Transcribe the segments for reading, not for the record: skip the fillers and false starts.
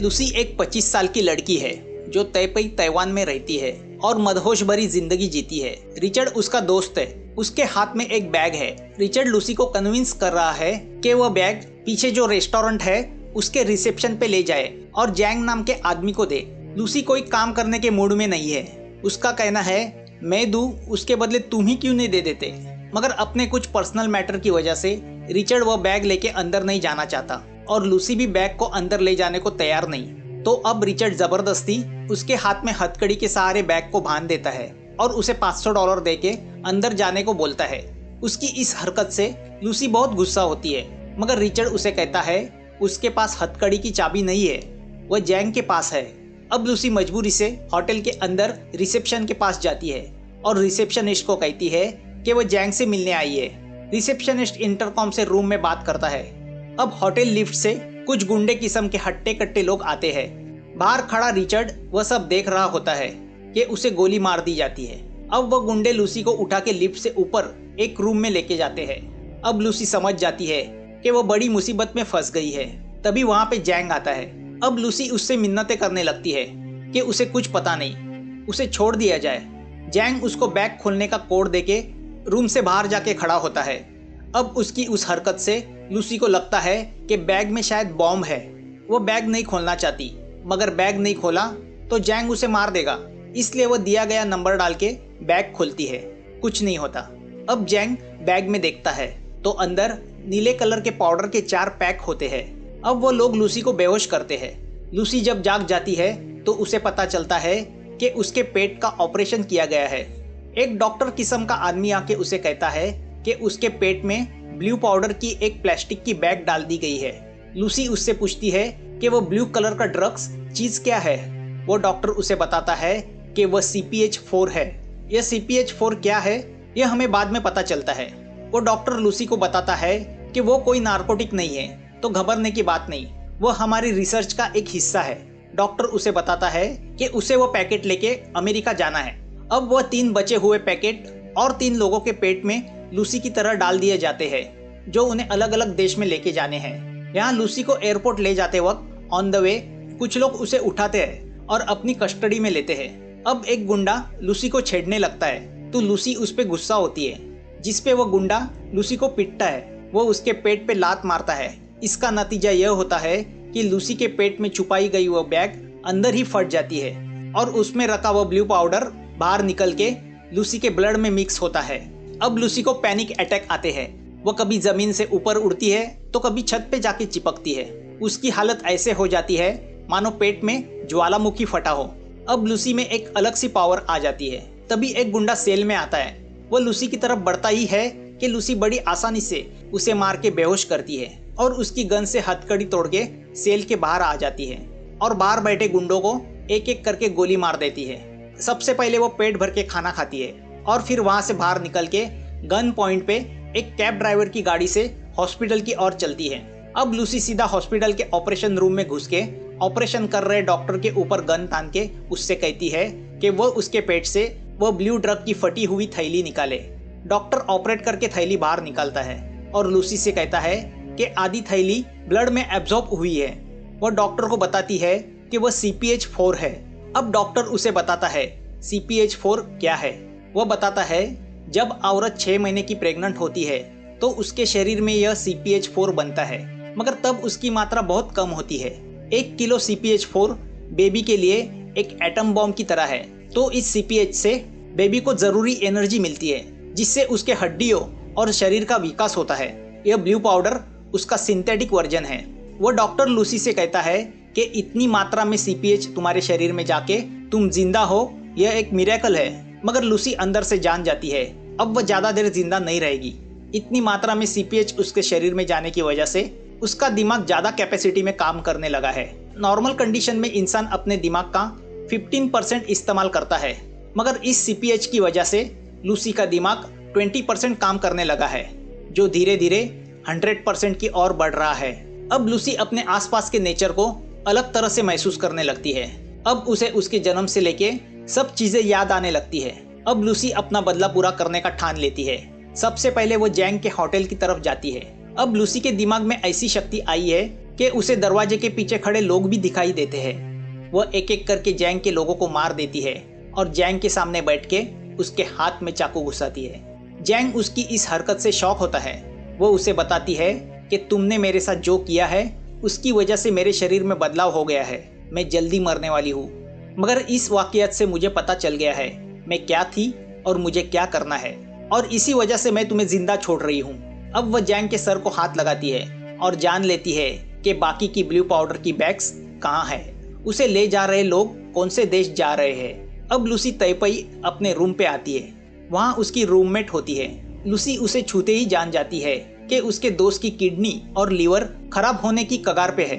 Lucy एक 25 साल की लड़की है जो तैपई ताइवान में रहती है और मदहोश भरी जिंदगी जीती है। रिचर्ड उसका दोस्त है। उसके हाथ में एक बैग है। रिचर्ड लूसी को कन्विंस कर रहा है कि वह बैग पीछे जो रेस्टोरेंट है उसके रिसेप्शन पे ले जाए और जैंग नाम के आदमी को दे। लूसी कोई काम करने के मूड में नहीं है। उसका कहना है मैं दूं उसके बदले तुम ही क्यों नहीं दे देते, मगर अपने कुछ पर्सनल मैटर की वजह से रिचर्ड वह बैग लेके अंदर नहीं जाना चाहता और लूसी भी बैग को अंदर ले जाने को तैयार नहीं। तो अब रिचर्ड जबरदस्ती उसके हाथ में हथकड़ी के सहारे बैग को बांध देता है और उसे $500 देके अंदर जाने को बोलता है। उसकी इस हरकत से लूसी बहुत गुस्सा होती है, मगर रिचर्ड उसे कहता है उसके पास हथकड़ी की चाबी नहीं है, वह जैंग के पास है। अब लूसी मजबूरी से होटल के अंदर रिसेप्शन के पास जाती है और रिसेप्शनिस्ट को कहती है कि वह जैंग से मिलने आई है। रिसेप्शनिस्ट इंटरकॉम से रूम में बात करता है। अब होटल लिफ्ट से कुछ गुंडे किस्म के हट्टे कट्टे लोग आते हैं। बाहर खड़ा रिचर्ड वह सब देख रहा होता है कि उसे गोली मार दी जाती है। अब वह गुंडे लूसी को उठा के लिफ्ट से ऊपर एक रूम में लेके जाते हैं। अब लूसी समझ जाती है कि वह बड़ी मुसीबत में फंस गई है। तभी वहाँ पे जैंग आता है। अब लूसी उससे मिन्नतें करने लगती है कि उसे कुछ पता नहीं, उसे छोड़ दिया जाए। जैंग उसको बैग खोलने का कोड देके रूम से बाहर जाके खड़ा होता है। अब उसकी उस हरकत से लूसी को लगता है कि बैग में शायद बॉम्ब है। वो बैग नहीं खोलना चाहती, मगर बैग नहीं खोला तो जैंग उसे मार देगा, इसलिए वो दिया गया नंबर डाल के बैग खोलती है। कुछ नहीं होता। अब जैंग बैग में देखता है तो अंदर नीले कलर के पाउडर के 4 पैक होते हैं। अब वो लोग लूसी को बेहोश करते हैं। लूसी जब जाग जाती है तो उसे पता चलता है कि उसके पेट का ऑपरेशन किया गया है। एक डॉक्टर किस्म का आदमी आके उसे कहता है कि उसके पेट में ब्लू पाउडर की एक प्लास्टिक की बैग डाल दी गई है। लूसी उससे पूछती है कि वो ब्लू कलर का ड्रग्स चीज क्या है। वो डॉक्टर उसे बताता है कि वह CPH-4 है। यह CPH-4 क्या है यह हमें बाद में पता चलता है। वो डॉक्टर लूसी को बताता है कि वो कोई नारकोटिक नहीं है, तो घबराने की बात नहीं, वो हमारी रिसर्च का एक हिस्सा है। डॉक्टर उसे बताता है कि उसे वो पैकेट लेके अमेरिका जाना है। अब वह 3 बचे हुए पैकेट और 3 लोगों के पेट में लूसी की तरह डाल दिए जाते हैं, जो उन्हें अलग अलग देश में लेके जाने हैं। यहाँ लूसी को एयरपोर्ट ले जाते वक्त ऑन द वे कुछ लोग उसे उठाते हैं और अपनी कस्टडी में लेते हैं। अब एक गुंडा लूसी को छेड़ने लगता है तो लूसी उस पर गुस्सा होती है, जिसपे वो गुंडा लूसी को पीटता है। वो उसके पेट पे लात मारता है। इसका नतीजा यह होता है कि लूसी के पेट में छुपाई गई वो बैग अंदर ही फट जाती है और उसमें रखा वो ब्लू पाउडर बाहर निकल के लूसी के ब्लड में मिक्स होता है। अब लूसी को पैनिक अटैक आते हैं। वो कभी जमीन से ऊपर उड़ती है तो कभी छत पे जाके चिपकती है। उसकी हालत ऐसे हो जाती है मानो पेट में ज्वालामुखी फटा हो। अब लूसी में एक अलग सी पावर आ जाती है। तभी एक गुंडा सेल में आता है। वो लूसी की तरफ बढ़ता ही है कि लूसी बड़ी आसानी से उसे मार के बेहोश करती है और उसकी गन से हथकड़ी तोड़ के सेल के बाहर आ जाती है और बाहर बैठे गुंडों को एक एक करके गोली मार देती है। सबसे पहले वो पेट भर के खाना खाती है और फिर वहां से बाहर निकल के गन पॉइंट पे एक कैब ड्राइवर की गाड़ी से हॉस्पिटल की ओर चलती है। अब लूसी सीधा हॉस्पिटल के ऑपरेशन रूम में घुस के ऑपरेशन कर रहे डॉक्टर के ऊपर गन तान के उससे कहती है कि वो उसके पेट से वो ब्लू ड्रग की फटी हुई थैली निकाले। डॉक्टर ऑपरेट करके थैली बाहर निकालता है और लूसी से कहता है कि आधी थैली ब्लड में एब्जॉर्ब हुई है। वो डॉक्टर को बताती है कि वह CPH-4 है। अब डॉक्टर उसे बताता है CPH-4 क्या है। वह बताता है जब औरत 6 महीने की प्रेग्नेंट होती है तो उसके शरीर में यह CPH-4 बनता है, मगर तब उसकी मात्रा बहुत कम होती है। 1 किलो CPH-4 बेबी के लिए एक एटम बॉम्ब की तरह है। तो इस CPH से बेबी को जरूरी एनर्जी मिलती है, जिससे उसके हड्डियों और शरीर का विकास होता है। यह ब्लू पाउडर उसका सिंथेटिक वर्जन है। वो डॉक्टर लूसी से कहता है कि इतनी मात्रा में CPH तुम्हारे शरीर में जाके तुम जिंदा हो, यह एक मिरेकल है। मगर लूसी अंदर से जान जाती है अब वह ज्यादा देर जिंदा नहीं रहेगी। इतनी मात्रा में CPH उसके शरीर में जाने की वजह से उसका दिमाग ज्यादा कैपेसिटी में काम करने लगा है। नॉर्मल कंडीशन में इंसान अपने दिमाग का 15% इस्तेमाल करता है, मगर इस CPH की वजह से लूसी का दिमाग 20% काम करने लगा है, जो धीरे धीरे 100% की ओर बढ़ रहा है। अब लूसी अपने आसपास के नेचर को अलग तरह से महसूस करने लगती है। अब उसे उसके जन्म से लेके सब चीजें याद आने लगती है। अब लूसी अपना बदला पूरा करने का ठान लेती है। सबसे पहले वो जैंग के होटल की तरफ जाती है। अब लूसी के दिमाग में ऐसी शक्ति आई है कि उसे दरवाजे के पीछे खड़े लोग भी दिखाई देते हैं। वह एक एक करके जैंग के लोगों को मार देती है और जैंग के सामने बैठ के उसके हाथ में चाकू घुसाती है। जैंग उसकी इस हरकत से शॉक होता है। वो उसे बताती है कि तुमने मेरे साथ जो किया है उसकी वजह से मेरे शरीर में बदलाव हो गया है, मैं जल्दी मरने वाली हूँ। मगर इस वाकयात से मुझे पता चल गया है मैं क्या थी और मुझे क्या करना है, और इसी वजह से मैं तुम्हें जिंदा छोड़ रही हूँ। अब वह जैंग के सर को हाथ लगाती है और जान लेती है कि बाकी की ब्लू पाउडर की बैग्स कहाँ है, उसे ले जा रहे लोग कौन से देश जा रहे हैं। अब लूसी तैपई अपने रूम पे आती है। वहाँ उसकी रूममेट होती है। लूसी उसे छूते ही जान जाती है कि उसके दोस्त की किडनी और लीवर खराब होने की कगार पे है।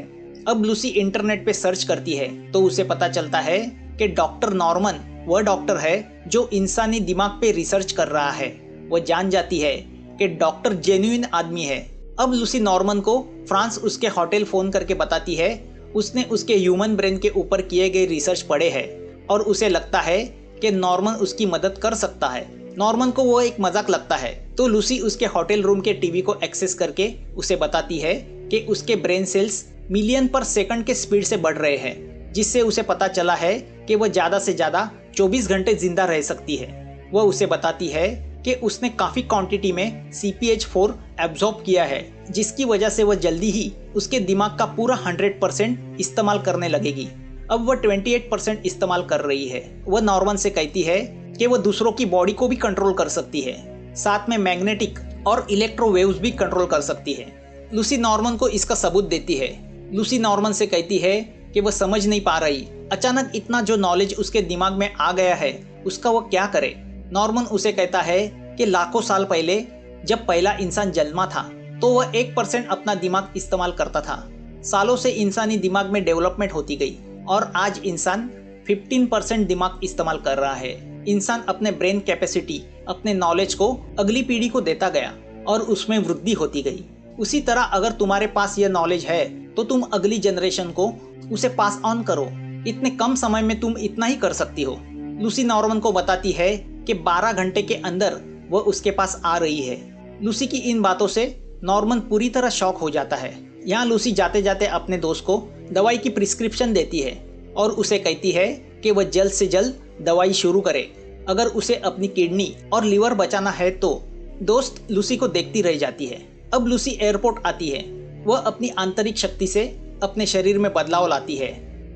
अब लूसी इंटरनेट पे सर्च करती है तो उसे पता चलता है कि डॉक्टर नॉर्मन वह डॉक्टर है जो इंसानी दिमाग पे रिसर्च कर रहा है। वह जान जाती है कि डॉक्टर जेन्युइन आदमी है। अब लूसी नॉर्मन को फ्रांस उसके होटल फोन करके बताती है उसने उसके ह्यूमन ब्रेन के ऊपर किए गए रिसर्च पढ़े हैं और उसे लगता है कि नॉर्मन उसकी मदद कर सकता है। नॉर्मन को वो एक मजाक लगता है तो लूसी उसके होटल रूम के टीवी को एक्सेस करके उसे बताती है कि उसके ब्रेन सेल्स मिलियन पर सेकंड के स्पीड से बढ़ रहे हैं, जिससे उसे पता चला है कि वह ज्यादा से ज्यादा 24 घंटे जिंदा रह सकती है। वह उसे बताती है कि उसने काफी क्वांटिटी में CPH4 एब्जॉर्ब किया है, जिसकी वजह से वह जल्दी ही उसके दिमाग का पूरा 100% इस्तेमाल करने लगेगी। अब वह 28% इस्तेमाल कर रही है। वह नॉर्मन से कहती है कि वह दूसरों की बॉडी को भी कंट्रोल कर सकती है, साथ में मैग्नेटिक और इलेक्ट्रो वेव्स भी कंट्रोल कर सकती है। लूसी नॉर्मन को इसका सबूत देती है। लूसी नॉर्मन से कहती है कि वह समझ नहीं पा रही, अचानक इतना जो नॉलेज उसके दिमाग में आ गया है उसका वह क्या करे। नॉर्मन उसे कहता है कि लाखों साल पहले जब पहला इंसान जन्मा था तो वह 1% अपना दिमाग इस्तेमाल करता था। सालों से इंसानी दिमाग में डेवलपमेंट होती गई और आज इंसान 15% दिमाग इस्तेमाल कर रहा है। इंसान अपने ब्रेन कैपेसिटी, अपने नॉलेज को अगली पीढ़ी को देता गया और उसमें वृद्धि होती गई। उसी तरह अगर तुम्हारे पास यह नॉलेज है तो तुम अगली जनरेशन को उसे पास ऑन करो। इतने कम समय में तुम इतना ही कर सकती हो। लूसी नॉर्मन को बताती है कि 12 घंटे के अंदर वह उसके पास आ रही है। लूसी की इन बातों से नॉर्मन पूरी तरह शॉक हो जाता है। यहाँ लूसी जाते जाते अपने दोस्त को दवाई की प्रिस्क्रिप्शन देती है और उसे कहती है कि वह जल्द से जल्द दवाई शुरू करे अगर उसे अपनी किडनी और लीवर बचाना है तो। दोस्त लूसी को देखती रह जाती है। अब लूसी एयरपोर्ट आती है। वह अपनी आंतरिक शक्ति से अपने शरीर में बदलाव लाती है।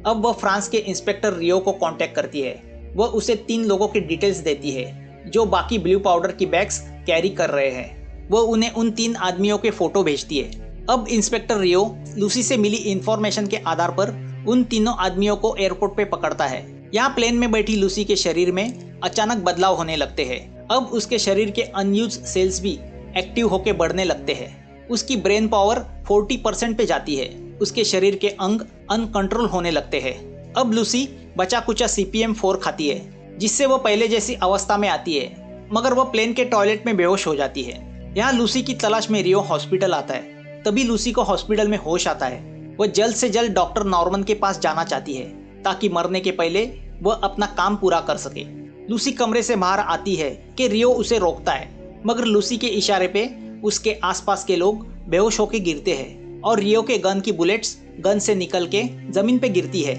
अब वह फ्रांस के इंस्पेक्टर रियो को कांटेक्ट करती है। वह उसे 3 लोगों की डिटेल्स देती है जो बाकी ब्लू पाउडर की बैग्स कैरी कर रहे हैं। वह उन्हें उन 3 आदमियों के फोटो भेजती है। अब इंस्पेक्टर रियो लूसी से मिली इंफॉर्मेशन के आधार पर उन तीनों आदमियों को एयरपोर्ट पे पकड़ता है। यहाँ प्लेन में बैठी लूसी के शरीर में अचानक बदलाव होने लगते हैं। अब उसके शरीर के अनयूज्ड सेल्स भी एक्टिव होके बढ़ने लगते हैं। उसकी ब्रेन पावर 40% पे जाती है। उसके शरीर के अंग अनकंट्रोल होने लगते हैं। अब लूसी बचा कुचा CPM4 खाती है जिससे वह पहले जैसी अवस्था में आती है, मगर वह प्लेन के टॉयलेट में बेहोश हो जाती है। यहाँ लूसी की तलाश में रियो हॉस्पिटल आता है। तभी लूसी को हॉस्पिटल में होश आता है। वह जल्द से जल्द डॉक्टर नॉर्मन के पास जाना चाहती है ताकि मरने के पहले वह अपना काम पूरा कर सके। लूसी कमरे से बाहर आती है कि रियो उसे रोकता है, मगर लूसी के इशारे पे उसके आसपास के लोग बेहोश होकर गिरते हैं और रियो के गन की बुलेट्स गन से निकल के जमीन पे गिरती है।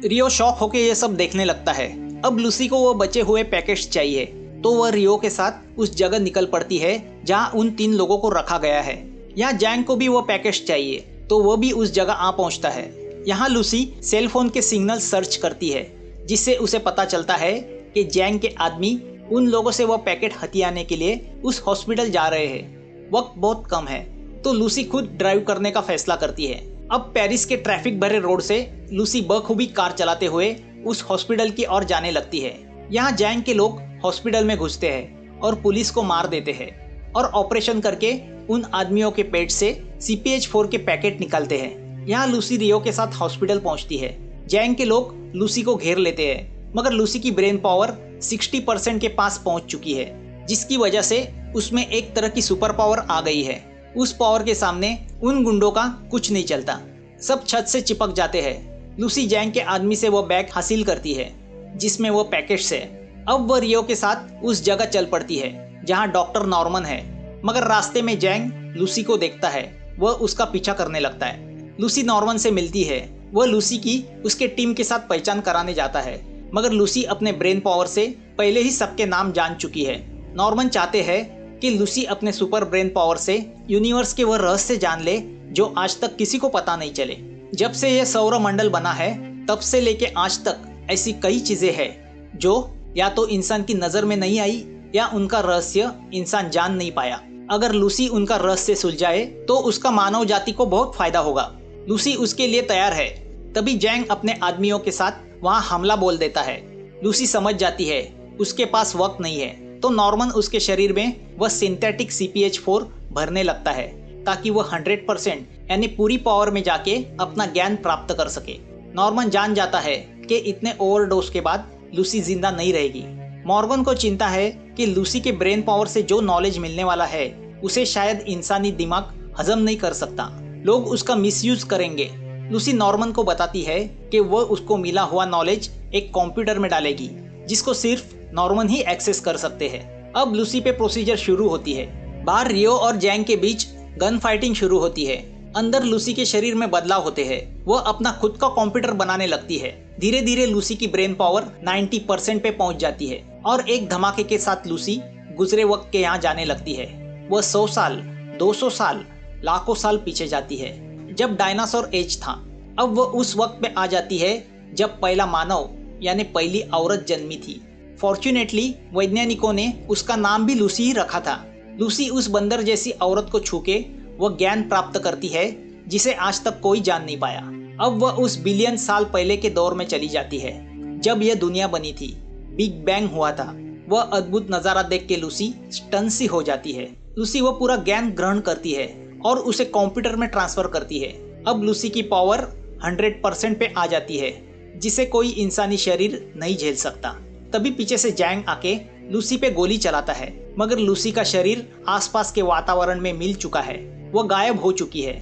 रियो शॉक होकर यह सब देखने लगता है। अब लूसी को वो बचे हुए पैकेट्स चाहिए तो वह रियो के साथ उस जगह निकल पड़ती है जहाँ उन 3 लोगों को रखा गया है। यहाँ जैंग को भी वो पैकेट्स चाहिए तो वो भी उस जगह आ पहुँचता है। यहाँ लूसी सेल फोन के सिग्नल सर्च करती है जिससे उसे पता चलता है कि जैंग के आदमी उन लोगों से वो पैकेट हथियाने के लिए उस हॉस्पिटल जा रहे हैं। वक्त बहुत कम है तो लूसी खुद ड्राइव करने का फैसला करती है। अब पेरिस के ट्रैफिक भरे रोड से लूसी बखूबी कार चलाते हुए उस हॉस्पिटल की ओर जाने लगती है। यहाँ जैंग के लोग हॉस्पिटल में घुसते हैं और पुलिस को मार देते हैं और ऑपरेशन करके उन आदमियों के पेट से CPH4 के पैकेट निकालते हैं। यहाँ लूसी रियो के साथ हॉस्पिटल पहुँचती है। जैंग के लोग लूसी को घेर लेते हैं, मगर लूसी की ब्रेन पावर 60% के पास पहुँच चुकी है, जिसकी वजह से उसमें एक तरह की सुपर पावर आ गई है। उस पावर के सामने उन गुंडों का कुछ नहीं चलता। सब छत से चिपक जाते हैं। लूसी जैंग के आदमी से वो बैग हासिल करती है जिसमें वो पैकेट्स है। अब वह रियो के साथ उस जगह चल पड़ती है जहाँ डॉक्टर नॉर्मन है, मगर रास्ते में जैंग लूसी को देखता है। वह उसका पीछा करने लगता है। लूसी नॉर्मन से मिलती है। वह लूसी की उसके टीम के साथ पहचान कराने जाता है, मगर लूसी अपने ब्रेन पावर से पहले ही सबके नाम जान चुकी है। नॉर्मन चाहते हैं कि लूसी अपने सुपर ब्रेन पावर से यूनिवर्स के वह रहस्य जान ले जो आज तक किसी को पता नहीं चले। जब से यह सौरमंडल बना है तब से लेके आज तक ऐसी कई चीजें हैं जो या तो इंसान की नजर में नहीं आई या उनका रहस्य इंसान जान नहीं पाया। अगर लूसी उनका रहस्य सुलझाए तो उसका मानव जाति को बहुत फायदा होगा। लूसी उसके लिए तैयार है। तभी जैंग अपने आदमियों के साथ वहाँ हमला बोल देता है। लूसी समझ जाती है उसके पास वक्त नहीं है, तो नॉर्मन उसके शरीर में वह सिंथेटिक CPH4 भरने लगता है ताकि वह 100% यानी पूरी पावर में जाके अपना ज्ञान प्राप्त कर सके। नॉर्मन जान जाता है कि इतने ओवरडोज के बाद लूसी जिंदा नहीं रहेगी। मॉर्गन को चिंता है कि लूसी के ब्रेन पावर से जो नॉलेज मिलने वाला है उसे शायद इंसानी दिमाग हजम नहीं कर सकता, लोग उसका मिसयूज करेंगे। लूसी नॉर्मन को बताती है कि वह उसको मिला हुआ नॉलेज एक कंप्यूटर में डालेगी जिसको सिर्फ नॉर्मन ही एक्सेस कर सकते हैं। अब लूसी पे प्रोसीजर शुरू होती है। बाहर रियो और जैंग के बीच गन फाइटिंग शुरू होती है। अंदर लूसी के शरीर में बदलाव होते हैं। वह अपना खुद का कंप्यूटर बनाने लगती है। धीरे धीरे लूसी की ब्रेन पावर 90% पे पहुंच जाती है और एक धमाके के साथ लूसी गुजरे वक्त के यहाँ जाने लगती है। वह 100 साल, 200 साल, लाखों साल पीछे जाती है जब डायनासोर एज था। अब वह उस वक्त पे आ जाती है जब पहला मानव यानी पहली औरत जन्मी थी। फॉर्चुनेटली वैज्ञानिकों ने उसका नाम भी लूसी ही रखा था। लूसी उस बंदर जैसी औरत को छूके वह ज्ञान प्राप्त करती है जिसे आज तक कोई जान नहीं पाया। अब वह उस बिलियन साल पहले के दौर में चली जाती है जब यह दुनिया बनी थी, बिग बैंग हुआ था। वह अद्भुत नजारा देख के लूसी स्टन सी हो जाती है। लूसी वह पूरा ज्ञान ग्रहण करती है और उसे कंप्यूटर में ट्रांसफर करती है। अब लूसी की पावर 100% पे आ जाती है जिसे कोई इंसानी शरीर नहीं झेल सकता। तभी पीछे से जैंग आके लूसी पे गोली चलाता है, मगर लूसी का शरीर आसपास के वातावरण में मिल चुका है, वह गायब हो चुकी है।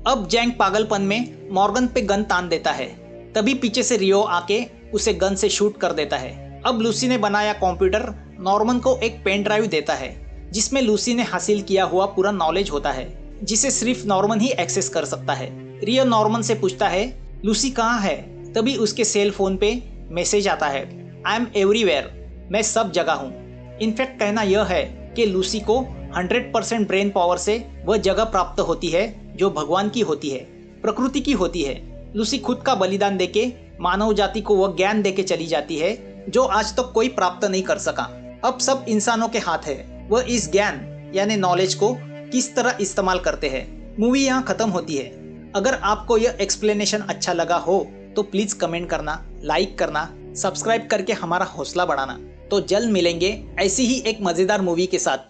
अब जैंग पागलपन में मॉर्गन पे गन तान देता है। तभी पीछे से रियो आके उसे गन से शूट कर देता है। अब लूसी ने बनाया कंप्यूटर नॉर्मन को एक पेन ड्राइव देता है जिसमें लूसी ने हासिल किया हुआ पूरा नॉलेज होता है जिसे सिर्फ नॉर्मन ही एक्सेस कर सकता है। रियो नॉर्मन से पूछता है लूसी कहाँ है। तभी उसके सेल फोन पे मैसेज आता है, आई एम एवरीवेयर, मैं सब जगह हूँ। इनफैक्ट कहना यह है कि लूसी को 100% ब्रेन पावर से वह जगह प्राप्त होती है जो भगवान की होती है, प्रकृति की होती है। लूसी खुद का बलिदान देके मानव जाति को वह ज्ञान देके चली जाती है जो आज तक कोई प्राप्त नहीं कर सका। अब सब इंसानों के हाथ है वह इस ज्ञान यानी नॉलेज को किस तरह इस्तेमाल करते हैं। मूवी यहाँ खत्म होती है। अगर आपको यह एक्सप्लेनेशन अच्छा लगा हो तो प्लीज कमेंट करना, लाइक करना, सब्सक्राइब करके हमारा हौसला बढ़ाना। तो जल्द मिलेंगे ऐसी ही एक मजेदार मूवी के साथ।